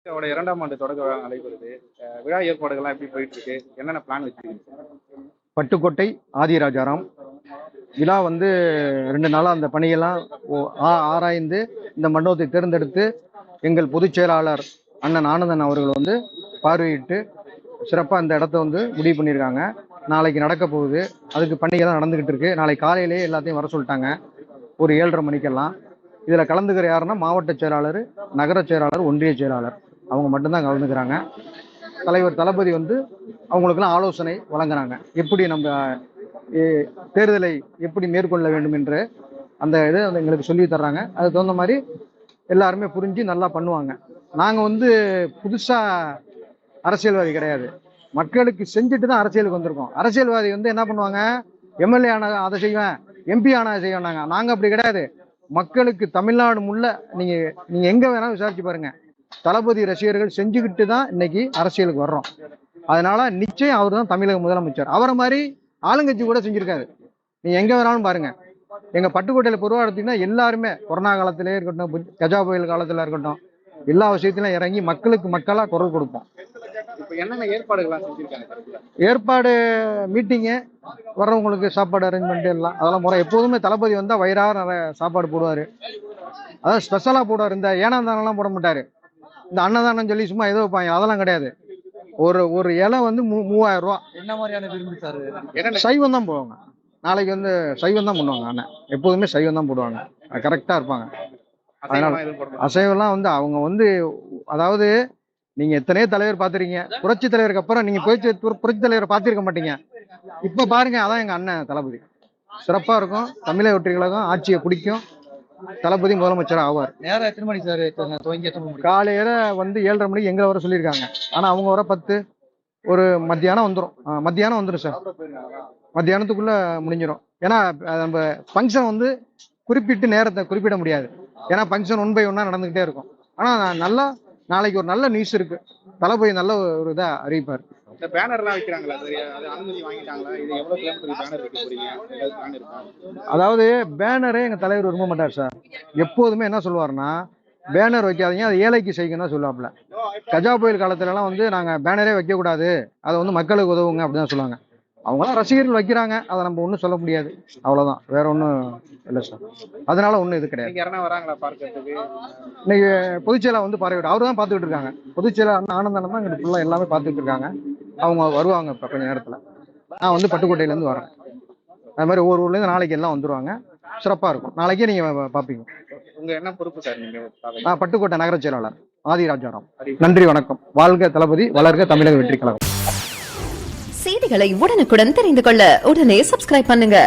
இரண்டாம் ஆண்டு தொடக்க விழா நடைபெறுது. விழா ஏற்பாடுகள்லாம் எப்படி போயிட்டு இருக்கு? என்னென்ன பிளான் வச்சிருக்கீங்க? பட்டுக்கோட்டை ஆதிராஜாராம் விழா 2 நாளாக அந்த பணியெல்லாம் ஆராய்ந்து இந்த மண்டபத்தை தேர்ந்தெடுத்து எங்கள் பொதுச் செயலாளர் அண்ணன் ஆனந்தன் அவர்கள் பார்வையிட்டு சிறப்பாக இந்த இடத்த முடிவு பண்ணியிருக்காங்க. நாளைக்கு நடக்க போகுது. அதுக்கு பணிகள்லாம் நடந்துகிட்டு இருக்கு. நாளைக்கு காலையிலேயே எல்லாத்தையும் வர சொல்லிட்டாங்க. ஒரு 7:30 மணிக்கெல்லாம். இதில் கலந்துக்கிற யாருன்னா மாவட்ட செயலாளர், நகர செயலாளர், ஒன்றிய செயலாளர் அவங்க மட்டும்தான் கலந்துக்கிறாங்க. தலைவர் தளபதி அவங்களுக்கெல்லாம் ஆலோசனை வழங்குறாங்க. எப்படி நம்ம தேர்தலை எப்படி மேற்கொள்ள வேண்டும் என்று அந்த இதை எங்களுக்கு சொல்லி தர்றாங்க. அதுக்கு தகுந்த மாதிரி எல்லாருமே புரிஞ்சு நல்லா பண்ணுவாங்க. நாங்கள் புதுசாக அரசியல்வாதி கிடையாது. மக்களுக்கு செஞ்சுட்டு தான் அரசியலுக்கு வந்திருக்கோம். அரசியல்வாதி என்ன பண்ணுவாங்க, எம்எல்ஏ ஆன அதை செய்வேன், எம்பி ஆன அதை செய்வேன்னாங்க. நாங்கள் அப்படி கிடையாது. மக்களுக்கு தமிழ்நாடு முள்ள நீங்கள் எங்கே வேணாலும் விசாரிச்சு பாருங்க, தளபதி ரசிகர்கள் செஞ்சுக்கிட்டு தான் இன்னைக்கு அரசியலுக்கு வர்றோம். அதனால நிச்சயம் அவர் தான் தமிழக முதலமைச்சர். அவரை மாதிரி ஆளுங்கட்சி கூட செஞ்சிருக்காரு. நீங்க எங்க வேணாலும் பாருங்க. எங்க பட்டுக்கோட்டையில பொதுவாக எடுத்தீங்கன்னா எல்லாருமே கொரோனா காலத்திலே இருக்கட்டும், கஜா புயல் காலத்துல இருக்கட்டும், எல்லா விஷயத்திலும் இறங்கி மக்களுக்கு மக்களா குரல் கொடுப்போம். என்னென்ன ஏற்பாடுகள்லாம் செஞ்சிருக்காங்க? ஏற்பாடு மீட்டிங்கு, வர்றவங்களுக்கு சாப்பாடு அரேஞ்ச்மெண்ட் எல்லாம் அதெல்லாம் முறை. எப்போதுமே தளபதி வயிறார நிறைய சாப்பாடு போடுவாரு. அதாவது ஸ்பெஷலா போடுவார். இந்த ஏனாந்தானம்லாம் போட மாட்டாரு. இந்த அன்னதானம் சொல்லி சும்மா ஏதோ வைப்பாங்க, அதெல்லாம் கிடையாது. ஒரு இலை 3000 ரூபா. என்ன மாதிரியான விரும்பி சார்? சைவம் தான் போடுவாங்க. நாளைக்கு சைவம் தான் பண்ணுவாங்க. அண்ணன் எப்போதுமே சைவம் தான் போடுவாங்க. கரெக்டா இருப்பாங்க. அதனால அசைவம்லாம் அவங்க அதாவது நீங்க எத்தனையோ தலைவர் பார்த்துருக்கீங்க. புரட்சி தலைவருக்கு அப்புறம் நீங்க புரட்சி தலைவரை பார்த்திருக்க மாட்டீங்க. இப்ப பாருங்க, அதான் எங்க அண்ணன் தளபதி. சிறப்பா இருக்கும். தமிழக வெற்றி கழகம் ஆட்சியை பிடிக்கும். தளபதி முதலமைச்சர் ஆவார். நேரம் எத்தனை மணி சார் துவங்கி? காலையில 7:30 மணிக்கு எங்களை வர சொல்லியிருக்காங்க. ஆனா அவங்க வர 10 ஒரு மத்தியானம் வந்துடும். மத்தியானம் வந்துடும் சார். மத்தியானத்துக்குள்ள முடிஞ்சிடும். ஏன்னா நம்ம ஃபங்க்ஷன் குறிப்பிட்டு நேரத்தை குறிப்பிட முடியாது. ஏன்னா ஃபங்க்ஷன் 1 by 1 நடந்துகிட்டே இருக்கும். ஆனா நல்லா நாளைக்கு ஒரு நல்ல நியூஸ் இருக்கு. தளபதி நல்ல ஒரு இதை அறிவிப்பார். இந்த பேனர்லாம் வைக்கிறாங்களா? அது அனுமதி வாங்கிட்டாங்களா? இது எவ்வளவு கிலோமீட்டர் பேனர் வைக்க போறீங்க? ஏதாவது பிளான் இருக்கா? அதாவது பேனரே எங்க தலைவர் விரும்ப மாட்டார் சார். எப்போதுமே என்ன சொல்லுவாருன்னா, பேனர் வைக்காதீங்க, அது ஏழைக்கு செய்யுங்கன்னு தான் சொல்லுவாப்புல. கஜா புயல் காலத்துலலாம் நாங்க பேனரே வைக்க கூடாது, அதை மக்களுக்கு உதவுங்க அப்படின்னு சொல்லுவாங்க. அவங்களாம் ரசிகர்கள் வைக்கிறாங்க, அதை நம்ம ஒன்றும் சொல்ல முடியாது. அவ்வளவுதான், வேற ஒன்றும் இல்லை சார். அதனால ஒன்றும் இது கிடையாது. யாரா வராங்களா பார்க்கறதுக்கு? இன்னைக்கு பொதுச்செயலா பார்வையிட்டு அவர் தான் பார்த்துக்கிட்டு இருக்காங்க. பொதுச்செயலா ஆனந்தனம் தான் இங்கிட்டு ஃபுல்லாக எல்லாமே பார்த்துக்கிட்டு இருக்காங்க. அவங்க வருவாங்க இப்போ கொஞ்ச நேரத்தில். நான் பட்டுக்கோட்டையிலேருந்து வரேன். அது மாதிரி ஒவ்வொரு ஊர்லேருந்து நாளைக்கு எல்லாம் வந்துருவாங்க. சிறப்பாக இருக்கும். நாளைக்கே நீங்கள் பார்ப்பீங்க. உங்க என்ன பொறுப்பு சார்? நீங்க பட்டுக்கோட்டை நகர செயலாளர் ஆதிராஜாராம். நன்றி, வணக்கம். வாழ்க தளபதி, வளர்க தமிழக வெற்றி கழகம். செய்திகளை உடனுக்குடன் தெரிந்து கொள்ள உடனே சப்ஸ்கிரைப் பண்ணுங்க.